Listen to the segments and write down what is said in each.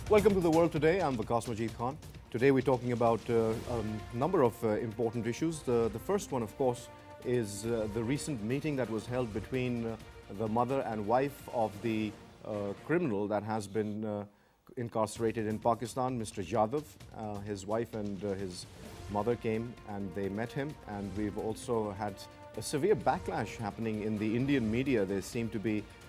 Welcome to The World Today. I'm Waqas Majeed Khan. Today we're talking about a number of important issues. The first one, of course, is the recent meeting that was held between the mother and wife of the criminal that has been incarcerated in Pakistan, Mr. Yadev. His wife and his mother came and they met him, and we've also had a severe backlash happening in the Indian media.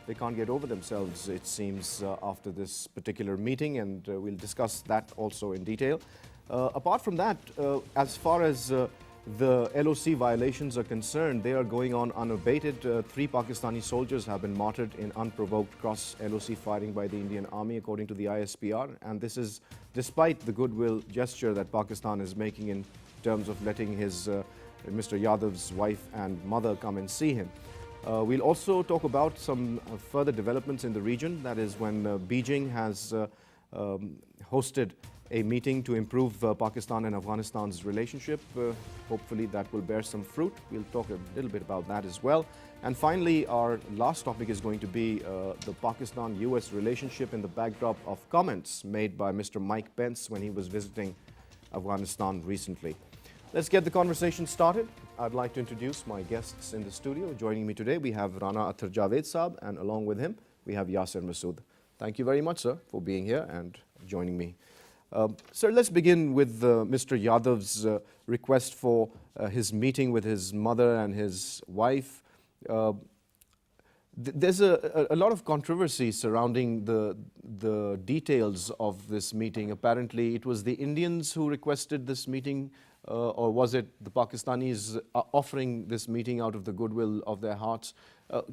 They can't get over themselves, it seems, after this particular meeting, and we'll discuss that also in detail. Apart from that, as far as the LOC violations are concerned, they are going on unabated. 3 Pakistani soldiers have been martyred in unprovoked cross-LOC firing by the Indian Army, according to the ISPR. And this is despite the goodwill gesture that Pakistan is making in terms of letting Mr. Yadav's wife and mother come and see him. We'll also talk about some further developments in the region. That is when Beijing has hosted a meeting to improve Pakistan and Afghanistan's relationship. Hopefully that will bear some fruit. We'll talk a little bit about that as well. And finally, our last topic is going to be the Pakistan-US relationship in the backdrop of comments made by Mr. Mike Pence when he was visiting Afghanistan recently. Let's get the conversation started. I'd like to introduce my guests in the studio. Joining me today, we have Rana, Ather, Javeed Saab, and along with him, we have Yasir, Masood. Thank you very much, sir, for being here and joining me. Sir, let's begin with Mr. Yadav's request for his meeting with his mother and his wife. There's a lot of controversy surrounding the details of this meeting. Apparently, it was the Indians who requested this meeting, or was it the Pakistanis offering this meeting out of the goodwill of their hearts?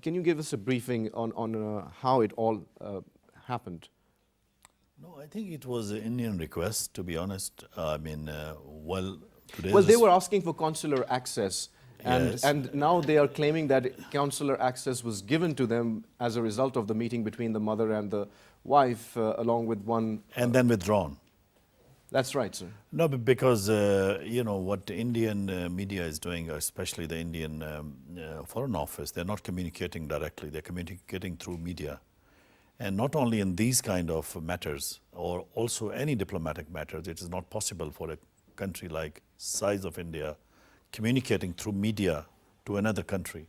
Can you give us a briefing on how it all happened? No, I think it was an Indian request, to be honest. They were asking for consular access, and now they are claiming that consular access was given to them as a result of the meeting between the mother and the wife, along with one... And then withdrawn. That's right, sir. No, but because, what the Indian media is doing, especially the Indian Foreign Office, they're not communicating directly, they're communicating through media. And not only in these kind of matters, or also any diplomatic matters, it is not possible for a country like size of India communicating through media to another country.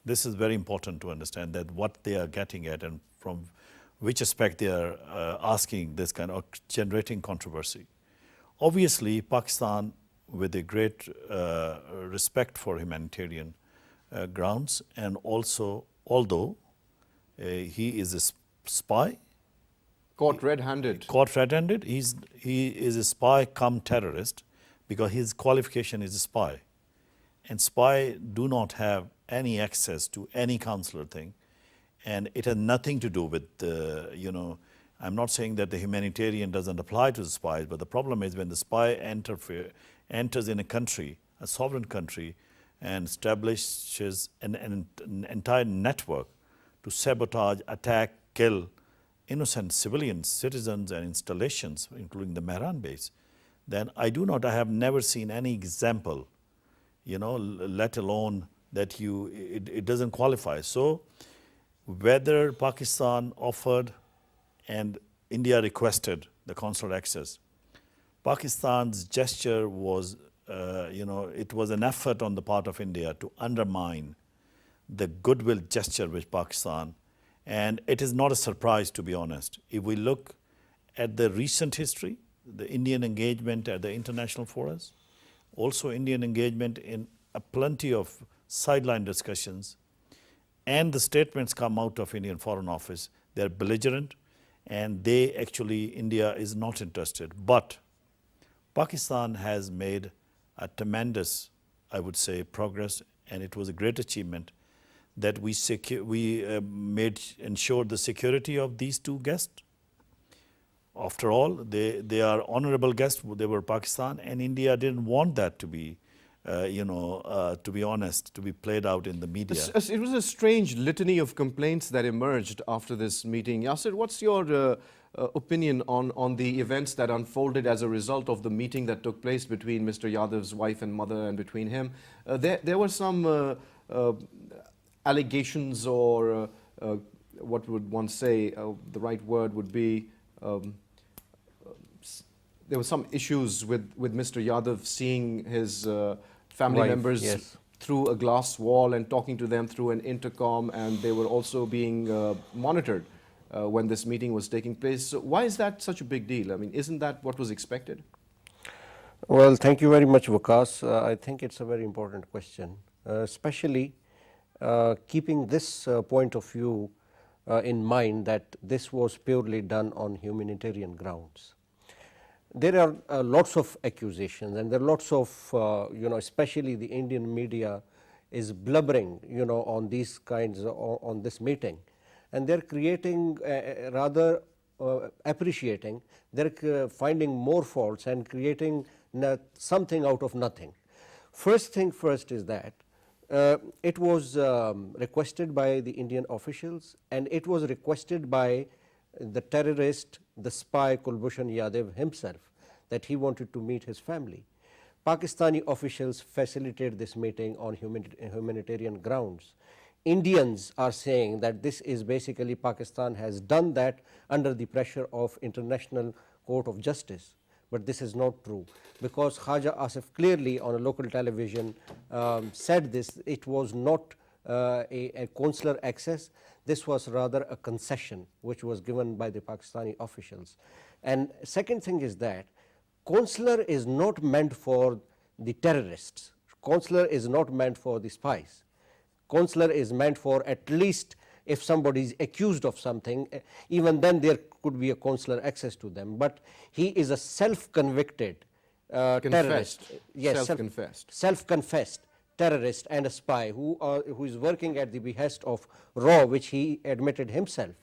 This is very important to understand that what they are getting at and from which aspect they are asking this kind of generating controversy. Obviously, Pakistan, with a great respect for humanitarian grounds, and also, although he is a spy. Caught red-handed. Caught red-handed. He is a spy come terrorist because his qualification is a spy. And spy do not have any access to any consular thing. And it has nothing to do with, I'm not saying that the humanitarian doesn't apply to the spies, but the problem is when the spy enters in a country, a sovereign country, and establishes an entire network to sabotage, attack, kill innocent civilians, citizens and installations, including the Mehran base, then I have never seen any example, let alone that it doesn't qualify. So whether Pakistan offered and India requested the consular access, Pakistan's gesture was, it was an effort on the part of India to undermine the goodwill gesture with Pakistan. And it is not a surprise, to be honest. If we look at the recent history, the Indian engagement at the international forums, also Indian engagement in plenty of sideline discussions, and the statements come out of Indian Foreign Office, they're belligerent, and India is not interested. But Pakistan has made a tremendous, I would say, progress, and it was a great achievement that we ensured the security of these 2 guests. After all, they are honorable guests. They were Pakistan, and India didn't want that to be, to be honest, to be played out in the media. It was a strange litany of complaints that emerged after this meeting. Yasir, what's your opinion on the events that unfolded as a result of the meeting that took place between Mr. Yadav's wife and mother and between him? There were some allegations, or what would one say, the right word would be there were some issues with Mr. Yadev seeing his family Wife, members yes. through a glass wall and talking to them through an intercom, and they were also being monitored when this meeting was taking place. So why is that such a big deal? I mean, isn't that what was expected? Well, thank you very much, Waqas. I think it's a very important question, especially keeping this point of view in mind that this was purely done on humanitarian grounds. There are lots of accusations, and there are lots of, especially the Indian media is blubbering, on these kinds on this meeting, and they're creating rather appreciating, they're finding more faults and creating something out of nothing. First thing first is that it was requested by the Indian officials, and it was requested by the terrorist, the spy Kulbhoshan Yadev himself, that he wanted to meet his family. Pakistani officials facilitated this meeting on humanitarian grounds. Indians are saying that this is basically Pakistan has done that under the pressure of International Court of Justice. But this is not true, because Khaja Asif clearly on a local television said this. It was not a consular access. This was rather a concession which was given by the Pakistani officials. And second thing is that consular is not meant for the terrorists. Consular is not meant for the spies. Consular is meant for at least if somebody is accused of something, even then there could be a consular access to them. But he is a self-convicted terrorist. Yes, self-confessed terrorist and a spy who is working at the behest of RAW, which he admitted himself.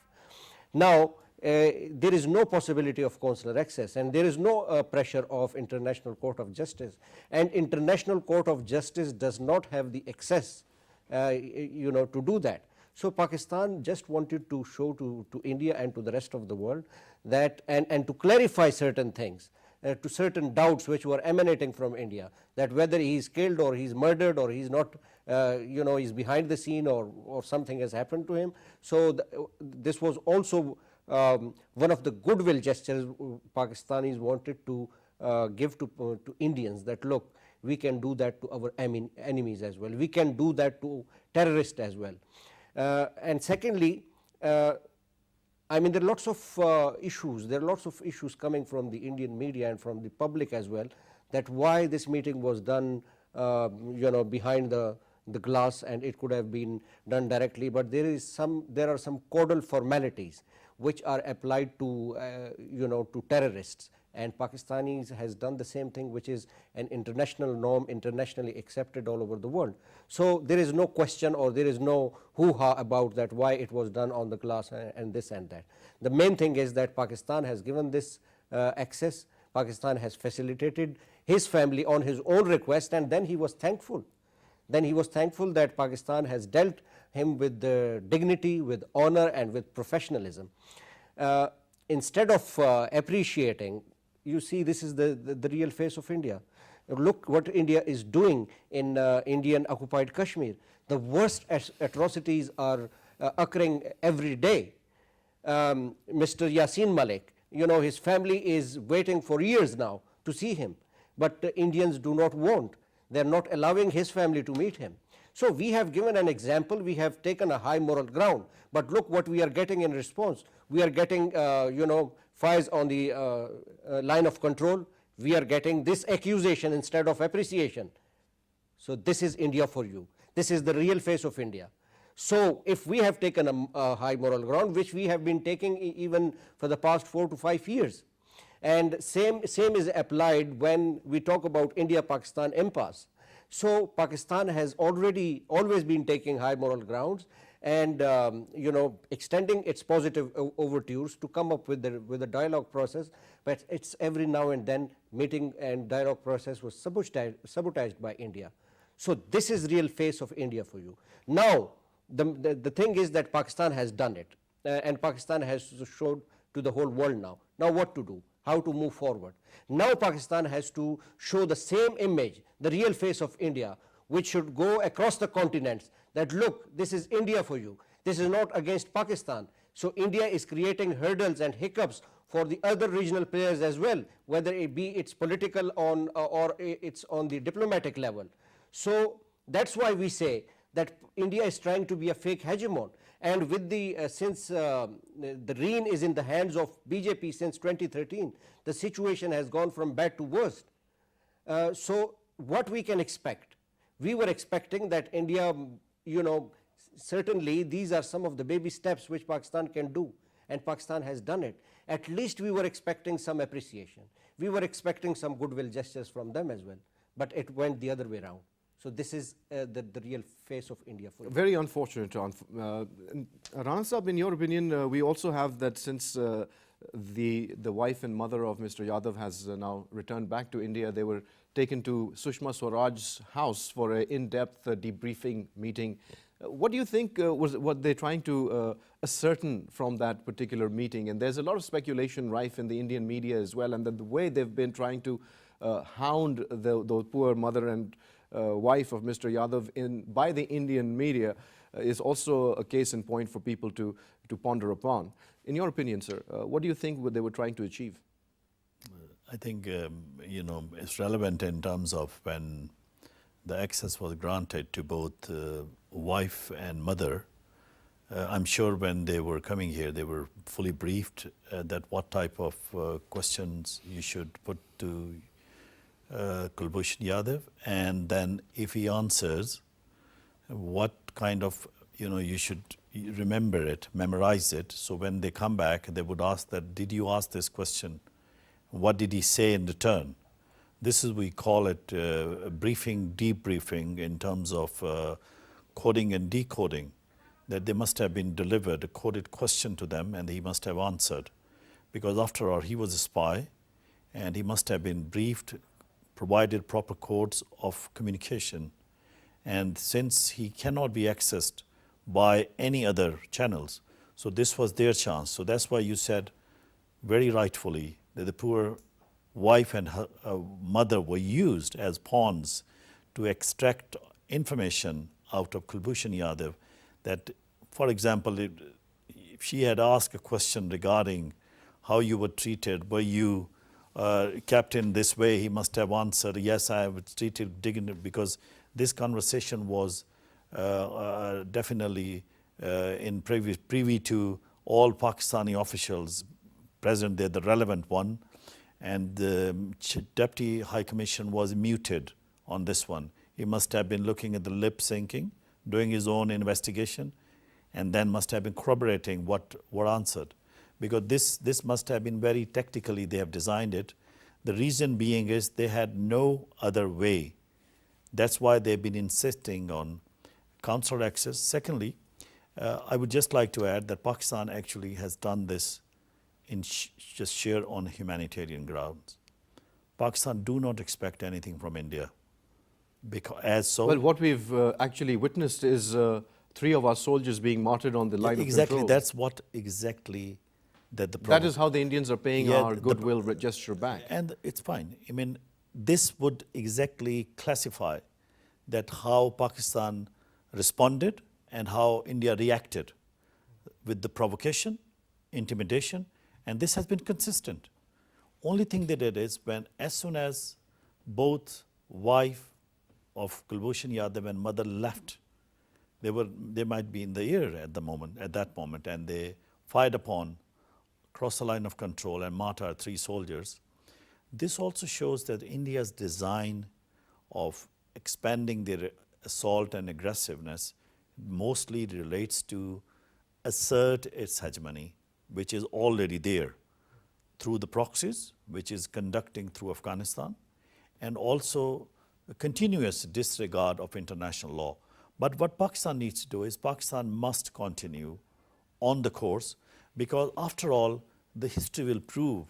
Now, there is no possibility of consular access, and there is no pressure of International Court of Justice, and International Court of Justice does not have the access to do that. So Pakistan just wanted to show to India and to the rest of the world that, and to clarify certain things, to certain doubts which were emanating from India, that whether he is killed or he is murdered or he is not, he's behind the scene or something has happened to him. So this was also one of the goodwill gestures Pakistanis wanted to give to Indians, that look, we can do that to our enemies as well. We can do that to terrorists as well. And secondly, I mean, there are lots of issues. There are lots of issues coming from the Indian media and from the public as well, that why this meeting was done, behind the glass, and it could have been done directly. But there are some codal formalities which are applied to, to terrorists. And Pakistanis has done the same thing, which is an international norm, internationally accepted all over the world. So there is no question or there is no hoo-ha about that, why it was done on the glass and this and that. The main thing is that Pakistan has given this access. Pakistan has facilitated his family on his own request, and then he was thankful. Then he was thankful that Pakistan has dealt him with dignity, with honor, and with professionalism. Instead of appreciating, you see, this is the real face of India. Look what India is doing in Indian occupied Kashmir. The worst atrocities are occurring every day. Mr. Yasir Malik, his family is waiting for years now to see him, but Indians do not want. They are not allowing his family to meet him. So we have given an example, we have taken a high moral ground, but look what we are getting in response. We are getting, fires on the line of control. We are getting this accusation instead of appreciation. So this is India for you. This is the real face of India. So if we have taken a high moral ground, which we have been taking even for the past 4 to 5 years, and same is applied when we talk about India-Pakistan impasse. So Pakistan has always been taking high moral grounds and extending its positive overtures to come up with the dialogue process, but it's every now and then meeting and dialogue process was sabotaged by India. So this is real face of India for you. Now the thing is that Pakistan has done it, and Pakistan has showed to the whole world now what to do, how to move forward. Now Pakistan has to show the same image, the real face of India, which should go across the continents, that look, this is India for you. This is not against Pakistan. So India is creating hurdles and hiccups for the other regional players as well, whether it be it's political on or it's on the diplomatic level. So that's why we say that India is trying to be a fake hegemon, and with the since the reign is in the hands of BJP since 2013, the situation has gone from bad to worst. So what we can expect? We were expecting that India, certainly these are some of the baby steps which Pakistan can do, and Pakistan has done it. At least we were expecting some appreciation. We were expecting some goodwill gestures from them as well, but it went the other way around. So this is the real face of India. For Very unfortunate. Rana Sahab, in your opinion, we also have that since the wife and mother of Mr. Yadev has now returned back to India, they were taken to Sushma Swaraj's house for an in-depth debriefing meeting. What do you think was what they're trying to ascertain from that particular meeting? And there's a lot of speculation rife in the Indian media as well, and that the way they've been trying to hound the poor mother and wife of Mr. Yadev by the Indian media is also a case in point for people to ponder upon. In your opinion, sir, what do you think they were trying to achieve? I think, it's relevant in terms of when the access was granted to both wife and mother. I'm sure when they were coming here, they were fully briefed that what type of questions you should put to Kulbhoshan Yadev, and then if he answers, what kind of, you should remember it, memorize it. So when they come back, they would ask that, did you ask this question? What did he say in return? This is, we call it briefing, debriefing in terms of coding and decoding, that they must have been delivered a coded question to them and he must have answered. Because after all, he was a spy and he must have been briefed, provided proper codes of communication. And since he cannot be accessed by any other channels, so this was their chance. So that's why you said very rightfully that the poor wife and her mother were used as pawns to extract information out of Kulbhoshan Yadev. That, for example, if she had asked a question regarding how you were treated, were you kept in this way, he must have answered, yes, I was treated dignity, because this conversation was definitely in privy to all Pakistani officials present there, the relevant one, and the Deputy High Commission was muted on this one. He must have been looking at the lip syncing, doing his own investigation, and then must have been corroborating what were answered. Because this must have been very tactically, they have designed it. The reason being is they had no other way. That's why they've been insisting on consular access. Secondly, I would just like to add that Pakistan actually has done this in just sheer on humanitarian grounds. Pakistan do not expect anything from India. Well, what we've actually witnessed is 3 of our soldiers being martyred on the line of control. Exactly, that's what exactly that the problem. That is how the Indians are paying our goodwill gesture back. And it's fine. I mean, this would exactly classify that how Pakistan responded and how India reacted with the provocation, intimidation, and this has been consistent. Only thing they did is when, as soon as both wife of Kulbhoshan Yadev and mother left, they might be in the air at that moment, and they fired upon, crossed the line of control and martyred 3 soldiers. This also shows that India's design of expanding their assault and aggressiveness mostly relates to assert its hegemony, which is already there through the proxies, which is conducting through Afghanistan, and also a continuous disregard of international law. But what Pakistan needs to do is Pakistan must continue on the course, because after all, the history will prove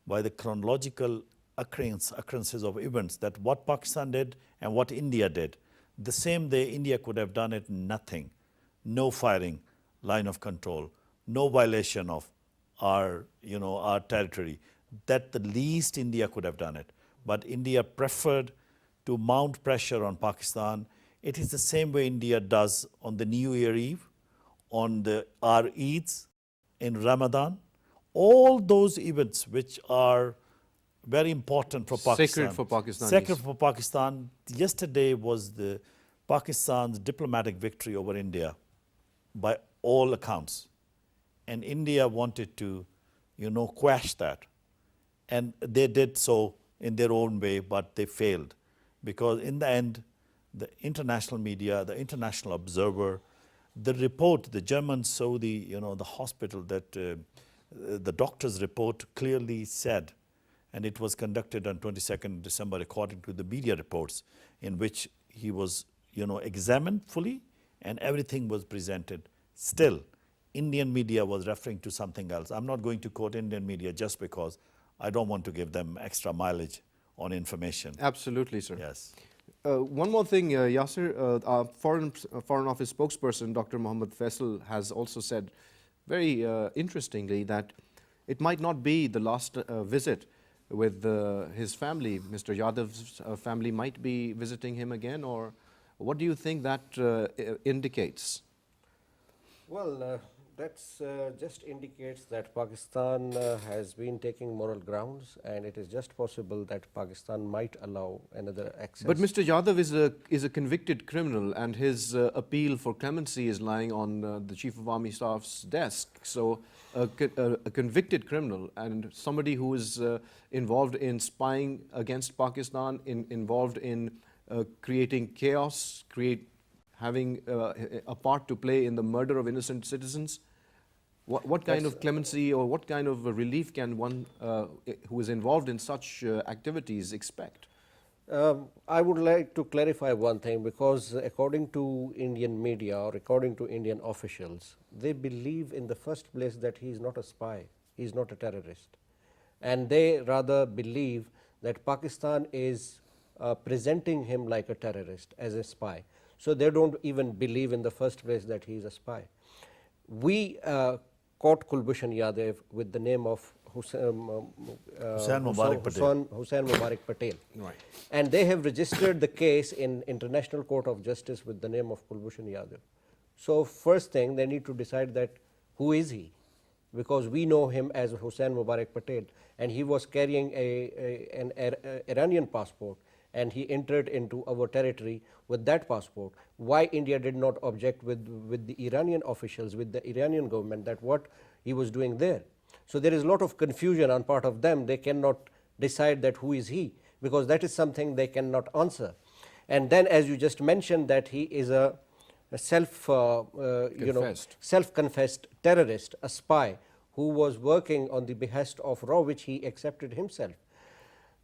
by the chronological occurrences of events that what Pakistan did and what India did. The same day India could have done it, nothing. No firing, line of control, no violation of our territory. That the least India could have done it. But India preferred to mount pressure on Pakistan. It is the same way India does on the New Year Eve, on our Eids, in Ramadan, all those events which are very important for Pakistan. Sacred for Pakistanis. Sacred for Pakistan. Yesterday was the Pakistan's diplomatic victory over India by all accounts. And India wanted to, quash that. And they did so in their own way, but they failed. Because in the end, the international media, the international observer, the report, the German Saudi, the hospital that the doctor's report clearly said, and it was conducted on 22nd December according to the media reports, in which he was, examined fully and everything was presented. Still, Indian media was referring to something else. I'm not going to quote Indian media just because I don't want to give them extra mileage on information. Absolutely, sir. Yes. One more thing, Yasir, our Foreign Office spokesperson, Dr. Mohammed Faisal, has also said very interestingly that it might not be the last visit with his family. Mr. Yadev's family might be visiting him again, or what do you think that indicates? Well, that just indicates that Pakistan has been taking moral grounds, and it is just possible that Pakistan might allow another access. But Mr. Yadev is a convicted criminal, and his appeal for clemency is lying on the Chief of Army Staff's desk. So a convicted criminal and somebody who is involved in spying against Pakistan, involved in creating chaos, having a part to play in the murder of innocent citizens. What kind of clemency or what kind of relief can one who is involved in such activities expect? I would like to clarify one thing, because according to Indian media or according to Indian officials, they believe in the first place that he is not a spy, he is not a terrorist. And they rather believe that Pakistan is presenting him like a terrorist, as a spy. So they don't even believe in the first place that he is a spy. We caught Kulbhoshan Yadev with the name of Hussain Mubarak Patel. Right. And they have registered the case in International Court of Justice with the name of Kulbhoshan Yadev. So first thing, they need to decide that who is he? Because we know him as Hussain Mubarak Patel, and he was carrying an Iranian passport, and he entered into our territory with that passport. Why India did not object with the Iranian officials, with the Iranian government, that what he was doing there? So there is a lot of confusion on part of them. They cannot decide that who is he, because that is something they cannot answer. And then, as you just mentioned, that he is a self-confessed terrorist, a spy who was working on the behest of Raw, which he accepted himself.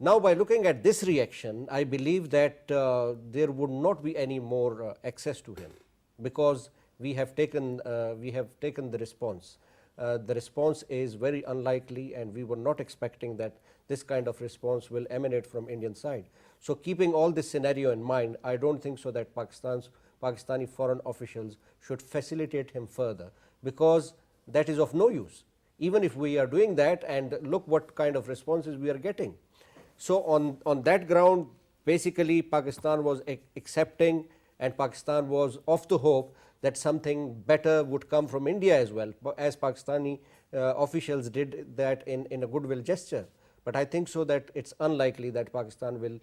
Now, by looking at this reaction, I believe that there would not be any more access to him, because we have taken the response. The response is very unlikely, and we were not expecting that this kind of response will emanate from Indian side. So, keeping all this scenario in mind, I don't think so that Pakistani foreign officials should facilitate him further, because that is of no use. Even if we are doing that, and look what kind of responses we are getting. So on that ground, basically Pakistan was accepting, and Pakistan was of the hope that something better would come from India as well, as Pakistani officials did that in a goodwill gesture. But I think so that it's unlikely that Pakistan will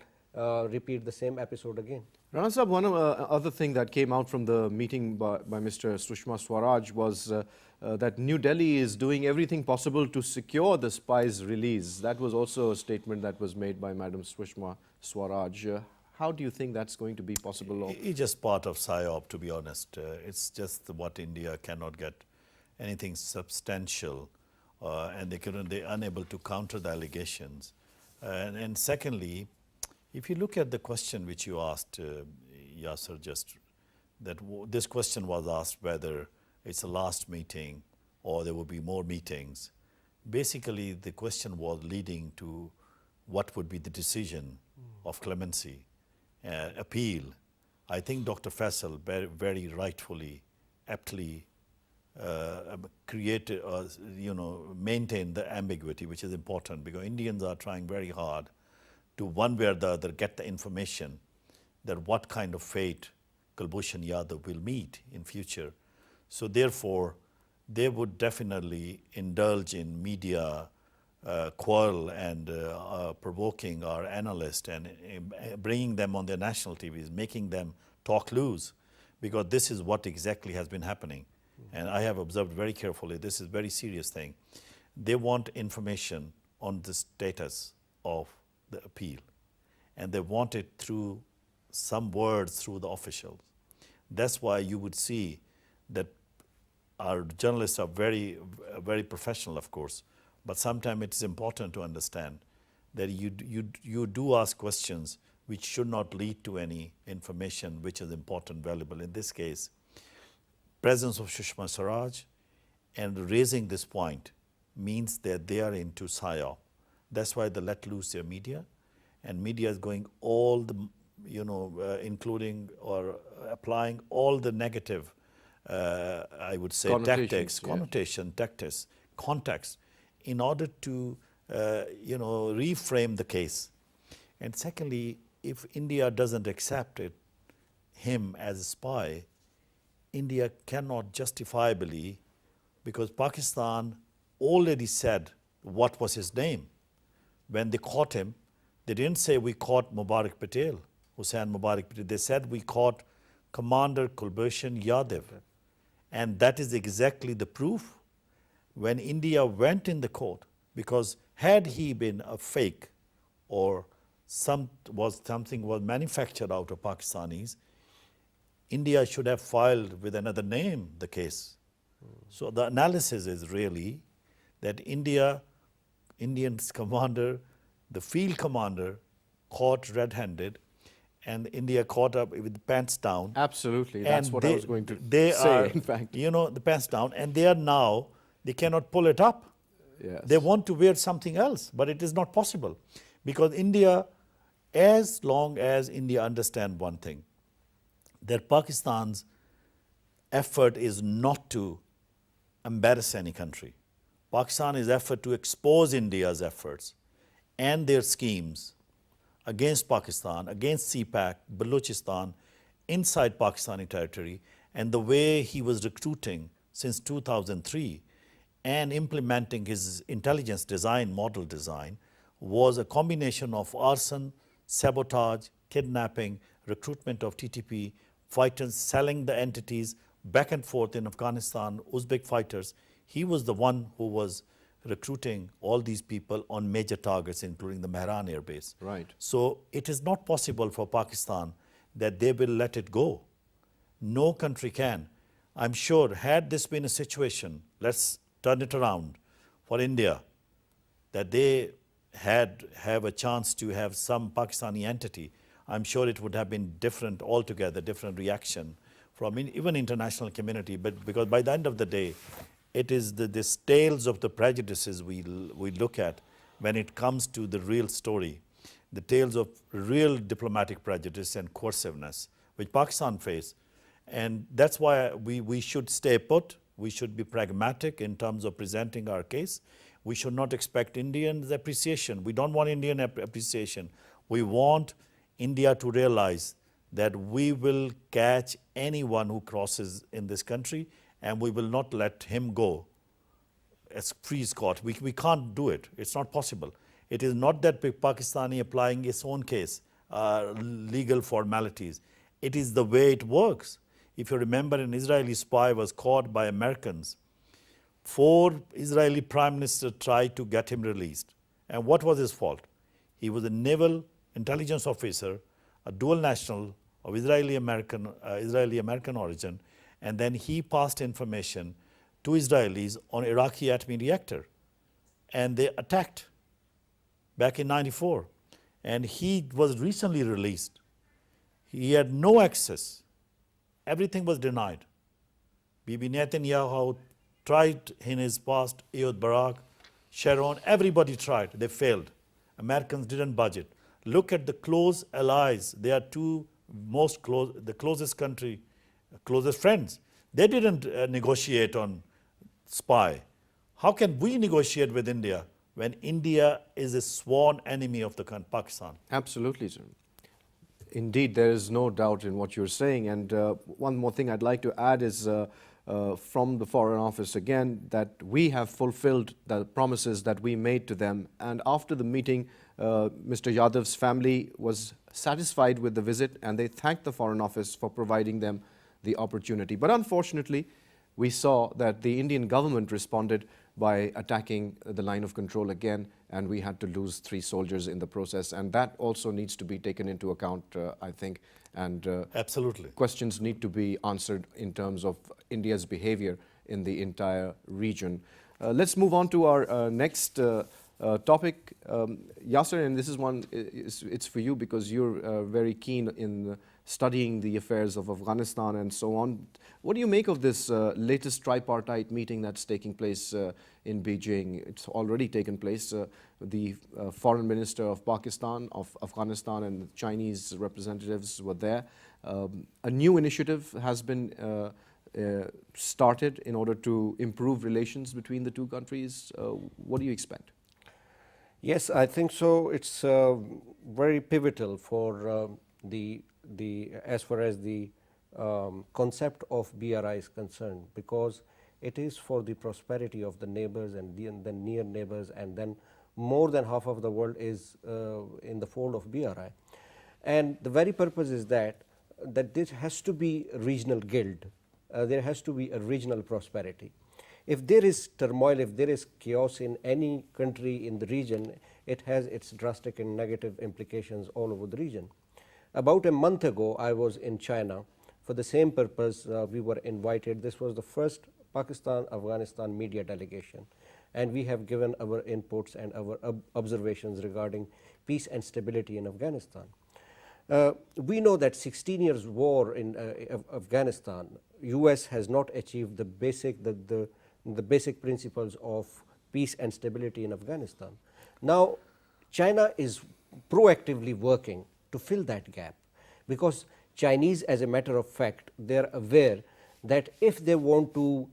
repeat the same episode again. Rana Sahab, one other thing that came out from the meeting by Mr. Sushma Swaraj was that New Delhi is doing everything possible to secure the spy's release. That was also a statement that was made by Madam Sushma Swaraj. How do you think that's going to be possible? It's just part of PSYOP, to be honest. It's just what India cannot get anything substantial, and they're unable to counter the allegations. And secondly, if you look at the question which you asked, Yasir, this question was asked whether it's a last meeting or there will be more meetings. Basically, the question was leading to what would be the decision of clemency, appeal. I think Dr. Faisal very rightfully, aptly created, maintained the ambiguity, which is important, because Indians are trying very hard to one way or the other get the information that what kind of fate Kulbhoshan Yadev will meet in future. So therefore, they would definitely indulge in media quarrel and provoking our analysts and bringing them on their national TVs, making them talk loose, because this is what exactly has been happening. And I have observed very carefully, this is a very serious thing. They want information on the status of the appeal, and they want it through some words through the officials. That's why you would see that our journalists are very, very professional, of course, but sometimes it is important to understand that you do ask questions which should not lead to any information which is important, valuable. In this case, presence of Sushma Swaraj and raising this point means that they are into PSYOP. That's why they let loose their media, and media is going all the, including or applying all the negative, I would say, tactics, connotation, tactics, context, in order to, reframe the case. And secondly, if India doesn't accept him as a spy, India cannot justifiably, because Pakistan already said what was his name. When they caught him, they didn't say we caught Mubarak Patel, Hussain Mubarak Patel. They said we caught Commander Kulbhoshan Yadev. And that is exactly the proof. When India went in the court, because had he been a fake or something was manufactured out of Pakistanis, India should have filed with another name the case. So the analysis is really that Indian's commander, the field commander, caught red-handed, and India caught up with the pants down. Absolutely, that's what I was going to say, in fact. The pants down, and they cannot pull it up. Yes. They want to wear something else, but it is not possible. Because India, as long as India understands one thing, that Pakistan's effort is not to embarrass any country. Pakistan's effort to expose India's efforts and their schemes against Pakistan, against CPAC, Balochistan, inside Pakistani territory, and the way he was recruiting since 2003 and implementing his intelligence design, model design, was a combination of arson, sabotage, kidnapping, recruitment of TTP fighters, selling the entities back and forth in Afghanistan, Uzbek fighters. He was the one who was recruiting all these people on major targets, including the Mehran Air Base. Right. So it is not possible for Pakistan that they will let it go. No country can. I'm sure had this been a situation, let's turn it around, for India, that they have a chance to have some Pakistani entity, I'm sure it would have been different altogether, different reaction from even international community. But because by the end of the day, it is the tales of the prejudices we look at when it comes to the real story, the tales of real diplomatic prejudice and coerciveness which Pakistan face. And that's why we should stay put. We should be pragmatic in terms of presenting our case. We should not expect Indians' appreciation. We don't want Indian appreciation. We want India to realize that we will catch anyone who crosses in this country, and we will not let him go as free Scot. We can't do it. It's not possible. It is not that Pakistani applying its own case, legal formalities. It is the way it works. If you remember, an Israeli spy was caught by Americans. 4 Israeli prime ministers tried to get him released. And what was his fault? He was a naval intelligence officer, a dual national of Israeli-American origin, and then he passed information to Israelis on Iraqi atomic reactor. And they attacked back in '94. And he was recently released. He had no access. Everything was denied. Bibi Netanyahu tried in his past, Ehud Barak, Sharon, everybody tried. They failed. Americans didn't budget. Look at the close allies. They are the closest country, closest friends. They didn't negotiate on spy. How can we negotiate with India when India is a sworn enemy of the Pakistan? Absolutely, sir. Indeed, there is no doubt in what you're saying. And one more thing I'd like to add is from the Foreign Office again that we have fulfilled the promises that we made to them. And after the meeting, Mr. Yadav's family was satisfied with the visit and they thanked the Foreign Office for providing them the opportunity. But unfortunately, we saw that the Indian government responded by attacking the line of control again, and we had to lose 3 soldiers in the process. And that also needs to be taken into account, I think. And absolutely, questions need to be answered in terms of India's behavior in the entire region. Let's move on to our next topic. Yasir, and this is one, it's for you because you're very keen in studying the affairs of Afghanistan and so on. What do you make of this latest tripartite meeting that's taking place in Beijing? It's already taken place. The foreign minister of Pakistan, of Afghanistan, and the Chinese representatives were there. A new initiative has been started in order to improve relations between the 2 countries. What do you expect? Yes, I think so. It's very pivotal for as far as the concept of BRI is concerned, because it is for the prosperity of the neighbors and the near neighbors, and then more than half of the world is in the fold of BRI. And the very purpose is that this has to be a regional guild. There has to be a regional prosperity. If there is turmoil, if there is chaos in any country in the region, it has its drastic and negative implications all over the region. About a month ago, I was in China. For the same purpose, we were invited. This was the first Pakistan-Afghanistan media delegation, and we have given our inputs and our observations regarding peace and stability in Afghanistan. We know that 16 years war in Afghanistan, US has not achieved the basic principles of peace and stability in Afghanistan. Now, China is proactively working to fill that gap, because Chinese, as a matter of fact, they are aware that if they want to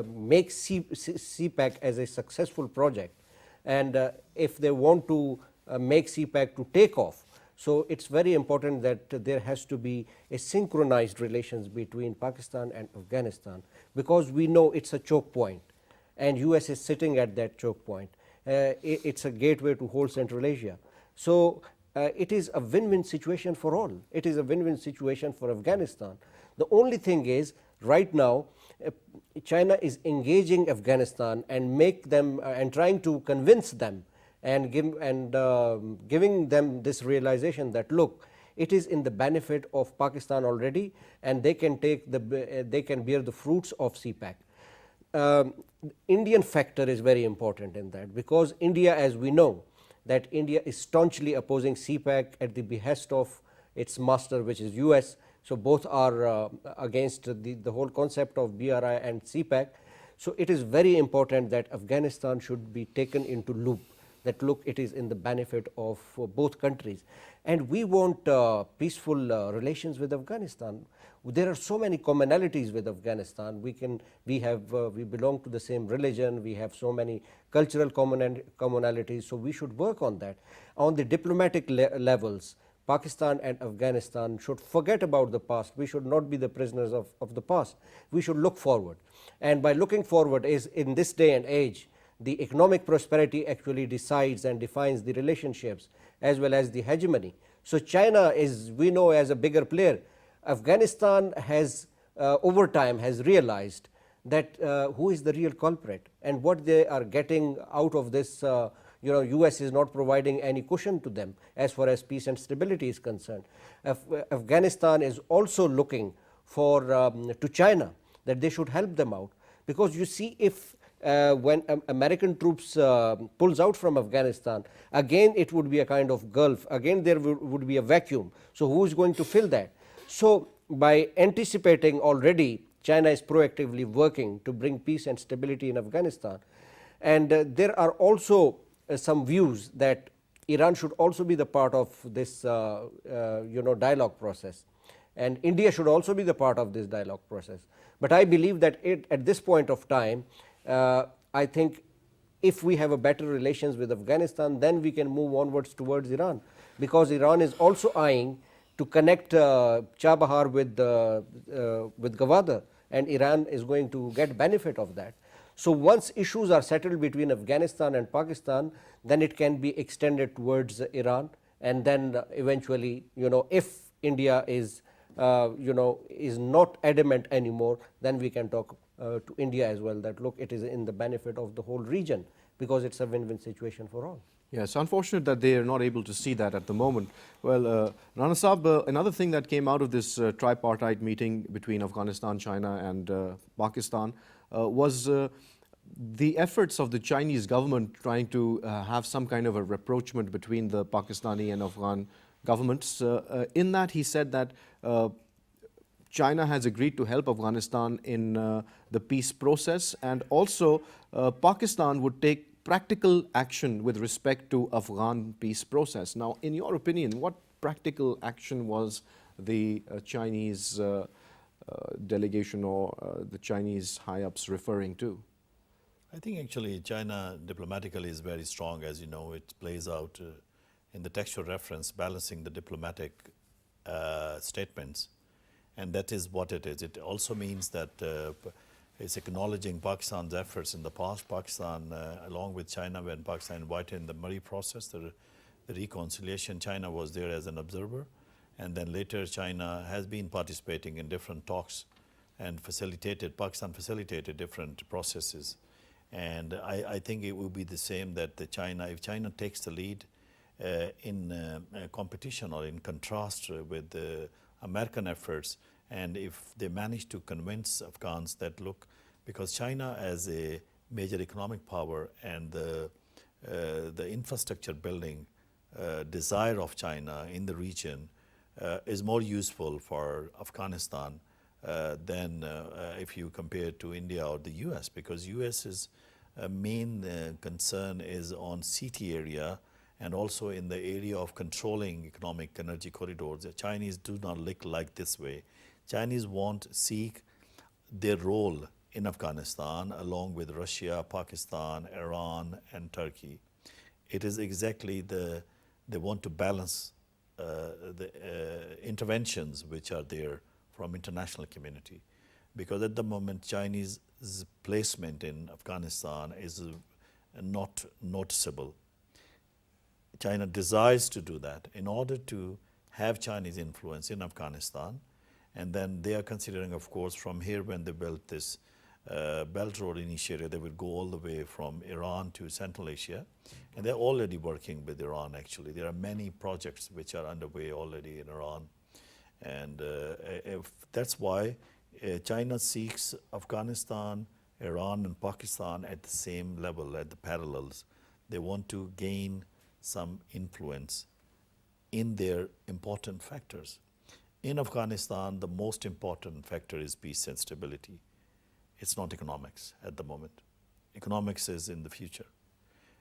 make CPEC as a successful project, and if they want to make CPEC to take off, so it's very important that there has to be a synchronized relations between Pakistan and Afghanistan, because we know it's a choke point and US is sitting at that choke point. It's a gateway to whole Central Asia. So it is a win-win situation for all. It is a win-win situation for Afghanistan. The only thing is, right now, China is engaging Afghanistan and make them and trying to convince them and giving them this realization that, look, it is in the benefit of Pakistan already, and they can bear the fruits of CPEC. Indian factor is very important in that, because India, as we know, that India is staunchly opposing CPEC at the behest of its master, which is US. So both are against the whole concept of BRI and CPEC. So it is very important that Afghanistan should be taken into loop, that look, it is in the benefit of both countries. And we want peaceful relations with Afghanistan. There are so many commonalities with Afghanistan. We belong to the same religion, we have so many cultural commonalities, so we should work on that. On the diplomatic levels, Pakistan and Afghanistan should forget about the past. We should not be the prisoners of the past. We should look forward. And by looking forward is, in this day and age, the economic prosperity actually decides and defines the relationships as well as the hegemony. So China is, we know, as a bigger player. Afghanistan has, over time, has realized that who is the real culprit and what they are getting out of this. US is not providing any cushion to them as far as peace and stability is concerned. Afghanistan is also looking for to China that they should help them out, because you see, if when American troops pulls out from Afghanistan, again it would be a kind of gulf, again there would be a vacuum. So who is going to fill that? So by anticipating already, China is proactively working to bring peace and stability in Afghanistan. And there are also some views that Iran should also be the part of this dialogue process, and India should also be the part of this dialogue process. But I believe that at this point of time, I think if we have a better relations with Afghanistan, then we can move onwards towards Iran, because Iran is also eyeing to connect Chabahar with Gwadar, and Iran is going to get benefit of that. So once issues are settled between Afghanistan and Pakistan, then it can be extended towards Iran, and then eventually, if India is is not adamant anymore, then we can talk to India as well, that look, it is in the benefit of the whole region, because it's a win-win situation for all. Yeah, it's unfortunate that they are not able to see that at the moment. Well, Rana Saab, another thing that came out of this tripartite meeting between Afghanistan, China and Pakistan was the efforts of the Chinese government trying to have some kind of a rapprochement between the Pakistani and Afghan governments. In that, he said that China has agreed to help Afghanistan in the peace process, and also Pakistan would take practical action with respect to Afghan peace process. Now, in your opinion, what practical action was the Chinese delegation or the Chinese high-ups referring to? I think actually China diplomatically is very strong, as you know. It plays out in the textual reference, balancing the diplomatic statements, and that is what it is. It also means that it's acknowledging Pakistan's efforts in the past. Pakistan, along with China, when Pakistan invited in the Murray process, the reconciliation, China was there as an observer, and then later China has been participating in different talks and Pakistan facilitated different processes. And I think it will be the same, that if China takes the lead in competition or in contrast with the American efforts, and if they manage to convince Afghans that, look, because China as a major economic power and the infrastructure building desire of China in the region is more useful for Afghanistan than if you compare to India or the US, because US's main concern is on CT area and also in the area of controlling economic energy corridors. The Chinese do not look like this way. Chinese seek their role in Afghanistan along with Russia, Pakistan, Iran and Turkey. It is exactly they want to balance the interventions which are there from international community, because at the moment Chinese placement in Afghanistan is not noticeable. China desires to do that in order to have Chinese influence in Afghanistan, and then they are considering, of course, from here when they built this Belt Road initiative, they would go all the way from Iran to Central Asia, and they're already working with Iran. Actually, there are many projects which are underway already in Iran, and that's why China seeks Afghanistan, Iran and Pakistan at the same level, at the parallels. They want to gain some influence in their important factors. In Afghanistan, the most important factor is peace and stability. It's not economics at the moment. Economics is in the future.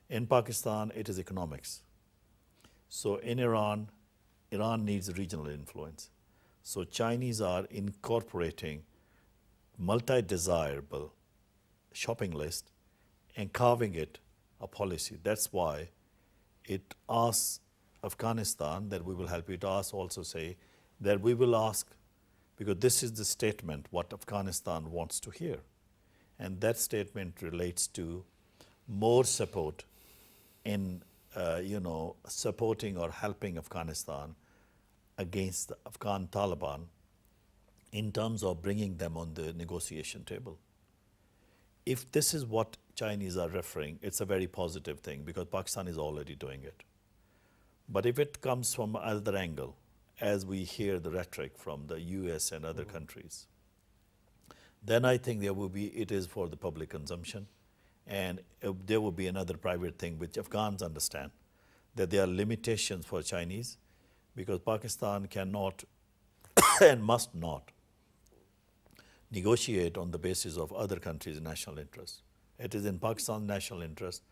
In Pakistan, it is economics. So in Iran needs regional influence. So Chinese are incorporating multi-desirable shopping list and carving it a policy. That's why it asks Afghanistan that we will help you. It asks also say that we will ask, because this is the statement what Afghanistan wants to hear. And that statement relates to more support in supporting or helping Afghanistan against the Afghan Taliban in terms of bringing them on the negotiation table. If this is what Chinese are referring, it's a very positive thing because Pakistan is already doing it. But if it comes from another angle, as we hear the rhetoric from the US and other countries, then I think it is for the public consumption, and there will be another private thing which Afghans understand, that there are limitations for Chinese because Pakistan cannot and must not negotiate on the basis of other countries' national interests. It is in Pakistan's national interest.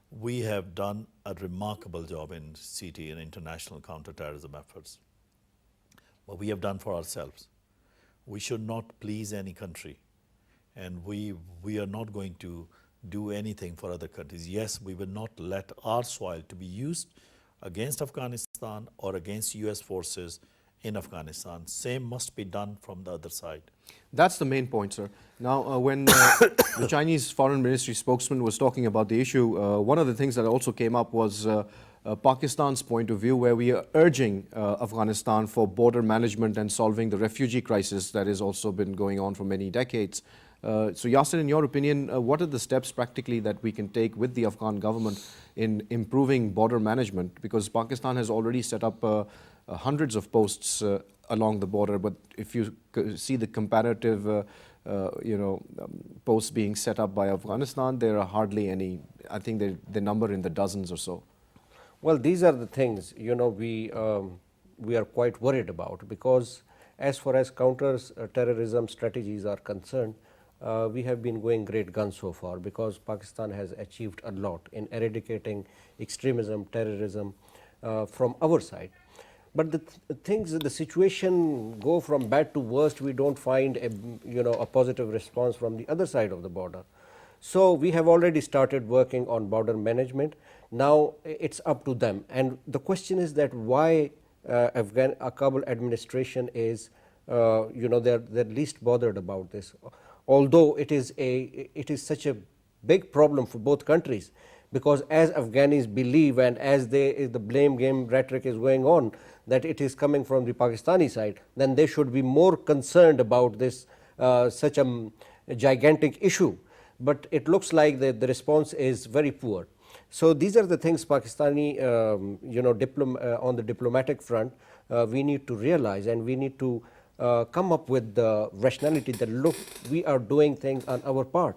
We have done a remarkable job in CT and international counterterrorism efforts. But we have done for ourselves. We should not please any country. And we are not going to do anything for other countries. Yes, we will not let our soil to be used against Afghanistan or against US forces in Afghanistan. Same must be done from the other side. That's the main point, sir. Now, when the Chinese Foreign Ministry spokesman was talking about the issue, one of the things that also came up was Pakistan's point of view, where we are urging Afghanistan for border management and solving the refugee crisis that has also been going on for many decades. So, Yasir, in your opinion, what are the steps practically that we can take with the Afghan government in improving border management? Because Pakistan has already set up hundreds of posts along the border, but if you see the comparative posts being set up by Afghanistan, there are hardly any. I think they number in the dozens or so. Well, these are the things, we are quite worried about, because as far as counter-terrorism strategies are concerned, we have been going great guns so far, because Pakistan has achieved a lot in eradicating extremism, terrorism from our side. But the situation go from bad to worst. We don't find a positive response from the other side of the border. So we have already started working on border management. Now it's up to them. And the question is that why Kabul administration is they're least bothered about this, although it is such a big problem for both countries. Because as Afghanis believe, and as the blame game rhetoric is going on, that it is coming from the Pakistani side, then they should be more concerned about this such a gigantic issue. But it looks like the response is very poor. So these are the things Pakistani, on the diplomatic front, we need to realize, and we need to come up with the rationality that, look, we are doing things on our part.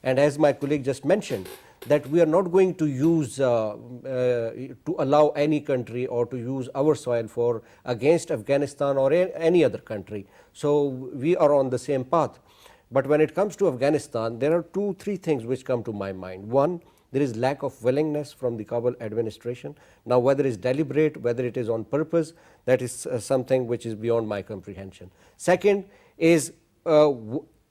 And as my colleague just mentioned, that we are not going to use to allow any country or to use our soil for against Afghanistan or any other country. So we are on the same path. But when it comes to Afghanistan, there are 2-3 things which come to my mind. One, there is lack of willingness from the Kabul administration. Now, whether it's deliberate, whether it is on purpose, that is something which is beyond my comprehension. Second is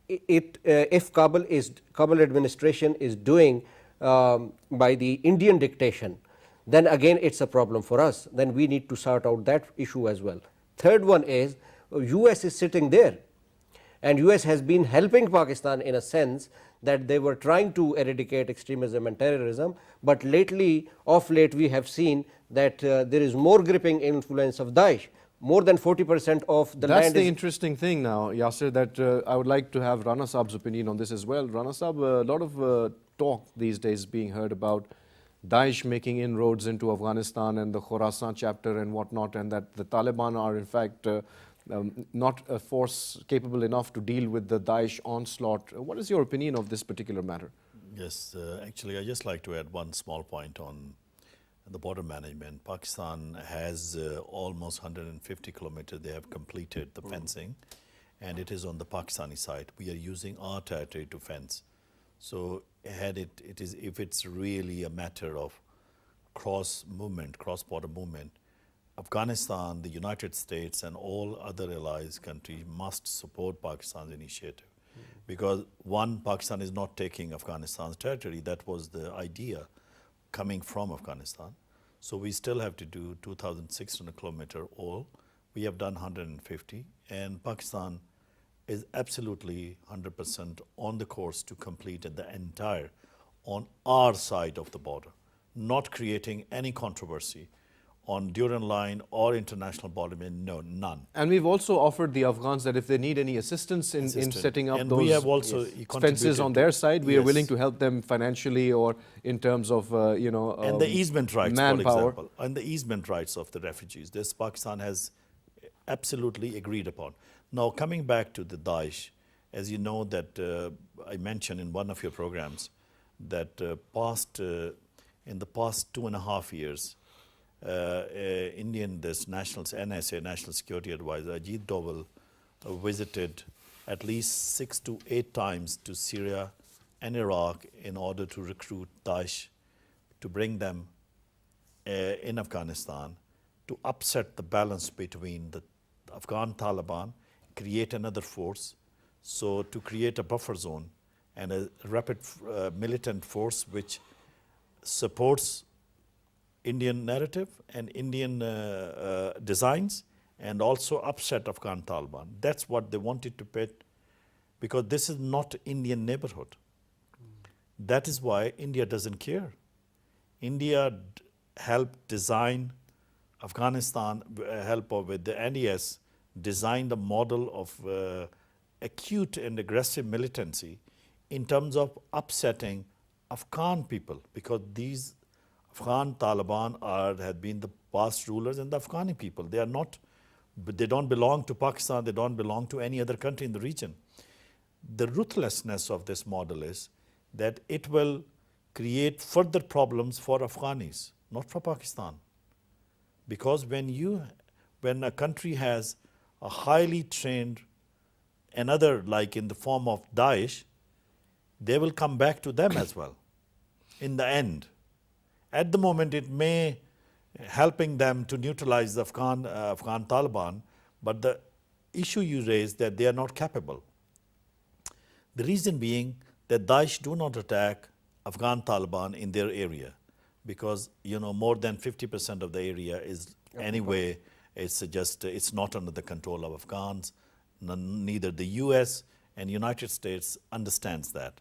if Kabul administration is doing by the Indian dictation, then again it's a problem for us. Then we need to sort out that issue as well. Third one is US is sitting there, and US has been helping Pakistan in a sense that they were trying to eradicate extremism and terrorism, but of late we have seen that there is more gripping influence of Daesh. More than 40% of the land. That's the interesting thing now, Yasir, that I would like to have Rana Saab's opinion on this as well. Rana Saab, a lot of talk these days being heard about Daesh making inroads into Afghanistan and the Khorasan chapter and whatnot, and that the Taliban are in fact not a force capable enough to deal with the Daesh onslaught. What is your opinion of this particular matter? Yes, actually, I just like to add one small point on the border management. Pakistan has almost 150 kilometers. They have completed the fencing, and it is on the Pakistani side. We are using our territory to fence. So if it's really a matter of cross-border movement, Afghanistan, the United States, and all other allies countries must support Pakistan's initiative. Because one, Pakistan is not taking Afghanistan's territory. That was the idea coming from Afghanistan. So we still have to do 2,600 kilometer all. We have done 150, and Pakistan is absolutely 100% on the course to complete the entire on our side of the border, not creating any controversy on Durand line or international border, no, none. And we've also offered the Afghans that if they need any assistance in setting up and those we have also fences on their side, we are Yes. willing to help them financially or in terms of, and the easement rights, manpower. for example, and the easement rights of the refugees. This Pakistan has absolutely agreed upon. Now, coming back to the Daesh, as you know that I mentioned in one of your programs that in the past 2.5 years, this NSA, National Security Advisor, Ajit Doval, visited at least 6 to 8 times to Syria and Iraq in order to recruit Daesh, to bring them in Afghanistan, to upset the balance between the Afghan Taliban, create another force, so to create a buffer zone and a rapid militant force which supports Indian narrative and Indian designs and also upset Afghan Taliban. That's what they wanted to pit, because this is not Indian neighborhood. That is why India doesn't care. India helped design Afghanistan, help with the NES, designed a model of acute and aggressive militancy in terms of upsetting Afghan people, because these Afghan Taliban have been the past rulers and the Afghani people. They are not, they don't belong to Pakistan, they don't belong to any other country in the region. The ruthlessness of this model is that it will create further problems for Afghanis, not for Pakistan. Because when a country has a highly trained, another like in the form of Daesh, they will come back to them as well in the end. At the moment, it may helping them to neutralize the Afghan Taliban, but the issue you raised that they are not capable. The reason being that Daesh do not attack Afghan Taliban in their area, because more than 50% of the area is anyway, it's not under the control of Afghans. Neither the US and United States understands that.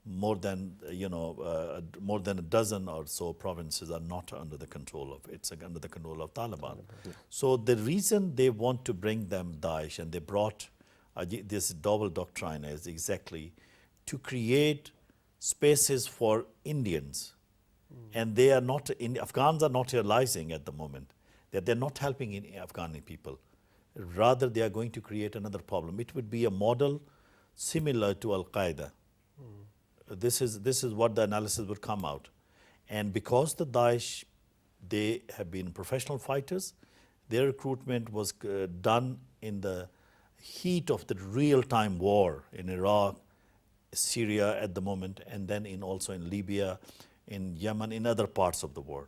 More than a dozen or so provinces are not under the control of, it's under the control of Taliban. So the reason they want to bring them Daesh, and they brought this double doctrine, is exactly to create spaces for Indians. And they are not, Afghans are not realizing at the moment that they're not helping Afghani people. Rather, they are going to create another problem. It would be a model similar to Al-Qaeda. This is what the analysis would come out. And because the Daesh, they have been professional fighters, their recruitment was done in the heat of the real-time war in Iraq, Syria at the moment, and then also in Libya, in Yemen, in other parts of the world.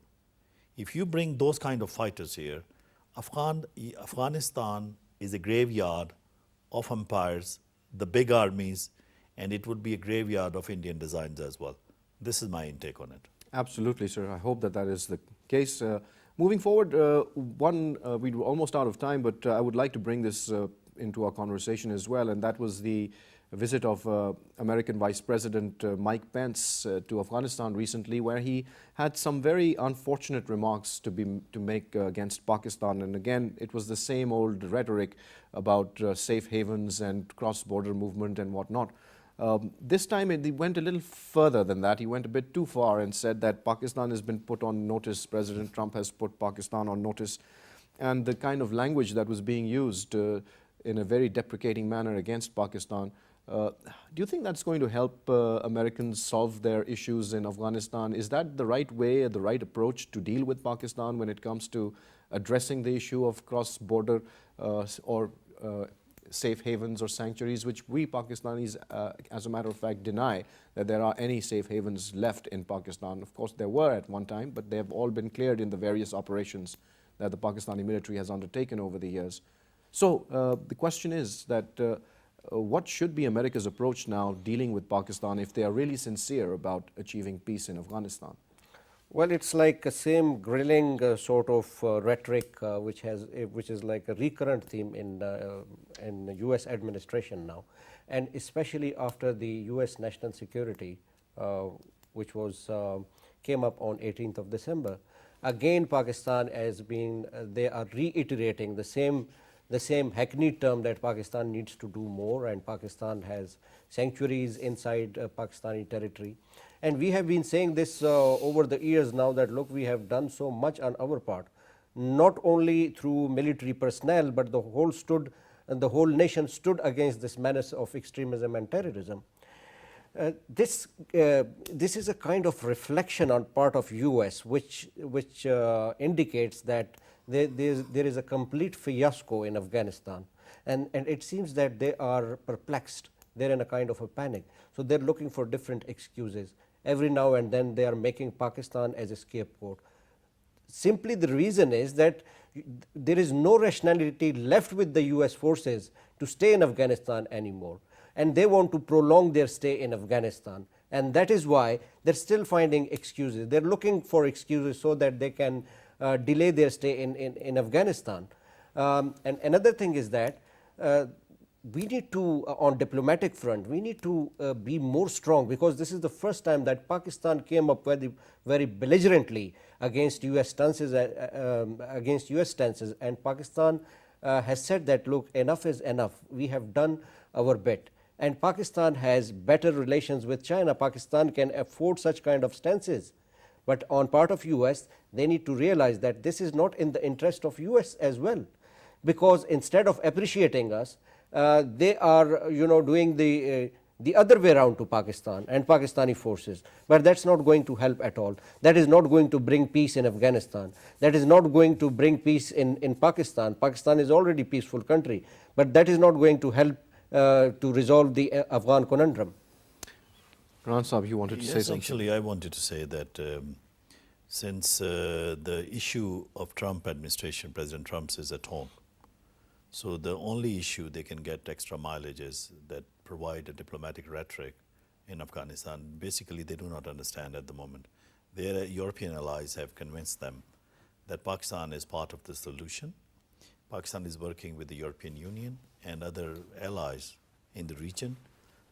If you bring those kind of fighters here, Afghanistan is a graveyard of empires, the big armies, and it would be a graveyard of Indian designs as well. This is my intake on it. Absolutely, sir. I hope that is the case. Moving forward, we're almost out of time, but I would like to bring this into our conversation as well, and that was the visit of American Vice President Mike Pence to Afghanistan recently, where he had some very unfortunate remarks to make against Pakistan. And again, it was the same old rhetoric about safe havens and cross-border movement and whatnot. This time he went a little further than that. He went a bit too far and said that Pakistan has been put on notice. President Trump has put Pakistan on notice. And the kind of language that was being used in a very deprecating manner against Pakistan, do you think that's going to help Americans solve their issues in Afghanistan? Is that the right way, the right approach to deal with Pakistan when it comes to addressing the issue of cross-border or safe havens or sanctuaries, which we Pakistanis, as a matter of fact, deny that there are any safe havens left in Pakistan? Of course, there were at one time, but they have all been cleared in the various operations that the Pakistani military has undertaken over the years. So the question is that what should be America's approach now dealing with Pakistan if they are really sincere about achieving peace in Afghanistan? Well, it's like a same grilling sort of rhetoric, which is like a recurrent theme in the U.S. administration now, and especially after the U.S. national security, which came up on 18th of December. Again, Pakistan has been they are reiterating the same hackneyed term that Pakistan needs to do more, and Pakistan has sanctuaries inside Pakistani territory. And we have been saying this over the years now, that look, we have done so much on our part, not only through military personnel, but the whole nation stood against this menace of extremism and terrorism. This is a kind of reflection on part of US, which indicates that there is a complete fiasco in Afghanistan, and it seems that they are perplexed. They're in a kind of a panic, so they're looking for different excuses. Every now and then they are making Pakistan as a scapegoat. Simply the reason is that there is no rationality left with the US forces to stay in Afghanistan anymore, and they want to prolong their stay in Afghanistan, and that is why they're still finding excuses. They're looking for excuses so that they can delay their stay in Afghanistan. And another thing is that we need to, on diplomatic front, we need to be more strong, because this is the first time that Pakistan came up very belligerently against US stances, and Pakistan has said that, look, enough is enough, we have done our bit. And Pakistan has better relations with China. Pakistan can afford such kind of stances. But on part of US, they need to realize that this is not in the interest of US as well, because instead of appreciating us, they are doing the other way around to Pakistan and Pakistani forces. But that's not going to help at all. That is not going to bring peace in Afghanistan. That is not going to bring peace in Pakistan. Pakistan is already a peaceful country, but that is not going to help to resolve the Afghan conundrum. Rana Sahib, you wanted to say something? Actually, I wanted to say that since the issue of Trump administration, President Trump's, is at home, so the only issue they can get extra mileage is that provide a diplomatic rhetoric in Afghanistan. Basically, they do not understand at the moment. Their European allies have convinced them that Pakistan is part of the solution. Pakistan is working with the European Union and other allies in the region.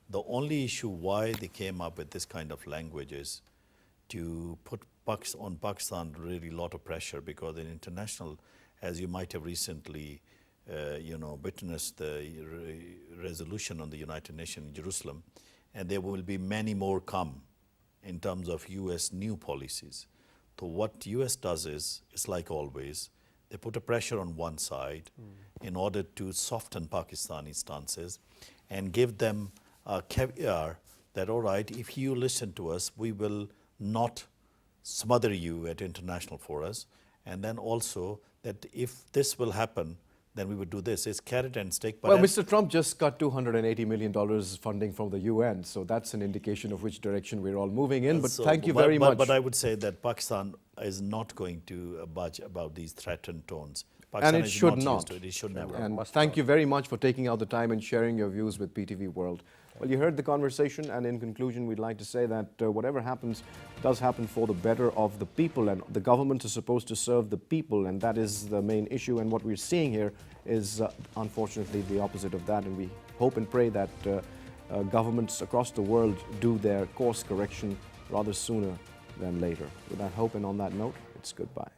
The only issue why they came up with this kind of language is to put on Pakistan really a lot of pressure, because in international, as you might have recently witnessed the resolution on the United Nations in Jerusalem, and there will be many more come in terms of US new policies. So what US does is, it's like always, they put a pressure on one side in order to soften Pakistani stances and give them a caveat that, all right, if you listen to us, we will not smother you at international forums, and then also that if this will happen, then we would do this. It's carrot and stick. But well, Mr. Trump just got $280 million funding from the UN, so that's an indication of which direction we're all moving in. But thank you very much. But I would say that Pakistan is not going to budge about these threatened tones. And it should not. It should never. And thank you very much for taking out the time and sharing your views with PTV World. Well, you heard the conversation, and in conclusion, we'd like to say that whatever happens does happen for the better of the people, and the government is supposed to serve the people, and that is the main issue. And what we're seeing here is unfortunately the opposite of that, and we hope and pray that governments across the world do their course correction rather sooner than later. With that hope and on that note, it's goodbye.